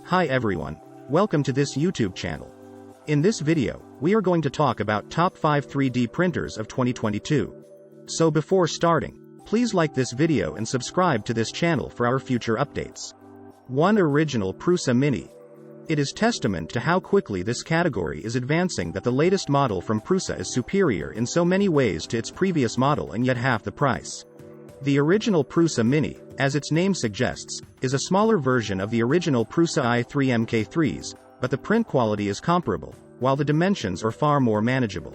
Hi everyone, welcome to this YouTube channel. In this video, we are going to talk about top 5 3D printers of 2022. So before starting, please like this video and subscribe to this channel for our future updates. 1. Original Prusa Mini. It is testament to how quickly this category is advancing that the latest model from Prusa is superior in so many ways to its previous model and yet half the price. The original Prusa Mini, as its name suggests, is a smaller version of the original Prusa i3 MK3s, but the print quality is comparable, while the dimensions are far more manageable.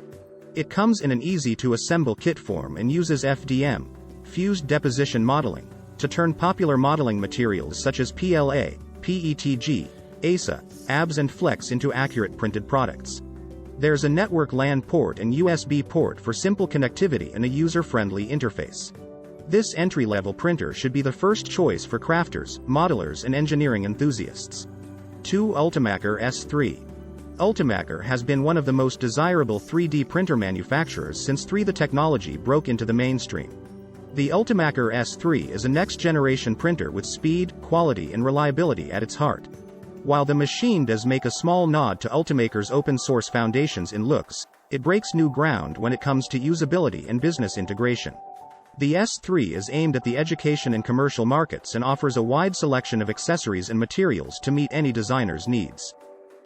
It comes in an easy-to-assemble kit form and uses FDM, fused deposition modeling, to turn popular modeling materials such as PLA, PETG, ASA, ABS and Flex into accurate printed products. There's a network LAN port and USB port for simple connectivity and a user-friendly interface. This entry-level printer should be the first choice for crafters, modelers and engineering enthusiasts. 2. Ultimaker S3. Ultimaker has been one of the most desirable 3D printer manufacturers since the technology broke into the mainstream. The Ultimaker S3 is a next-generation printer with speed, quality and reliability at its heart. While the machine does make a small nod to Ultimaker's open-source foundations in looks, it breaks new ground when it comes to usability and business integration. The S3 is aimed at the education and commercial markets and offers a wide selection of accessories and materials to meet any designer's needs.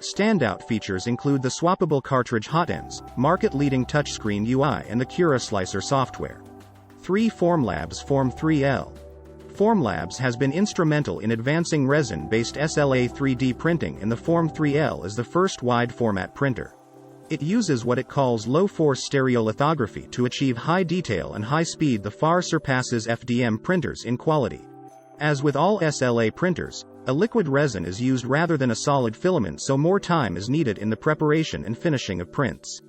Standout features include the swappable cartridge hotends, market-leading touchscreen UI and the Cura Slicer software. 3. Formlabs Form 3L. Formlabs has been instrumental in advancing resin-based SLA 3D printing, and the Form 3L is the first wide-format printer. It uses what it calls low-force stereolithography to achieve high detail and high speed that far surpasses FDM printers in quality. As with all SLA printers, a liquid resin is used rather than a solid filament, so more time is needed in the preparation and finishing of prints.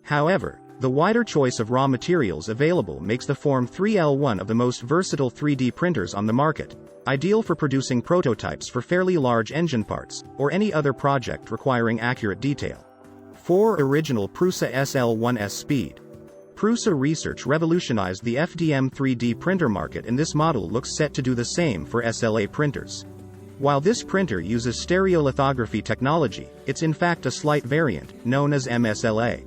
However, the wider choice of raw materials available makes the Form 3L one of the most versatile 3D printers on the market, ideal for producing prototypes for fairly large engine parts, or any other project requiring accurate detail. 4. Original Prusa SL1S Speed. Prusa research revolutionized the FDM 3D printer market, and this model looks set to do the same for SLA printers. While this printer uses stereolithography technology, it's in fact a slight variant, known as MSLA.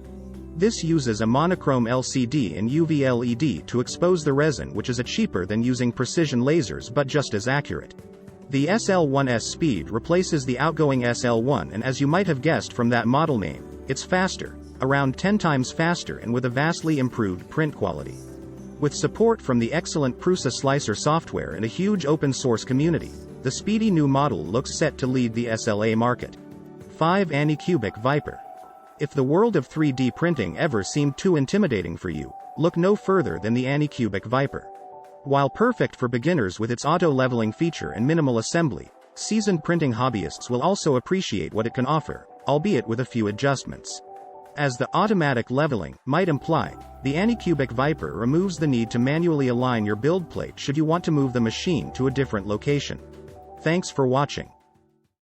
This uses a monochrome LCD and UV LED to expose the resin, which is cheaper than using precision lasers but just as accurate. The SL1S Speed replaces the outgoing SL1, and as you might have guessed from that model name, it's faster, around 10 times faster, and with a vastly improved print quality. With support from the excellent Prusa Slicer software and a huge open-source community, the speedy new model looks set to lead the SLA market. 5. Anycubic Viper. If the world of 3D printing ever seemed too intimidating for you, look no further than the Anycubic Viper. While perfect for beginners with its auto-leveling feature and minimal assembly, seasoned printing hobbyists will also appreciate what it can offer, albeit with a few adjustments. As the automatic leveling might imply, the Anycubic Viper removes the need to manually align your build plate should you want to move the machine to a different location. Thanks for watching.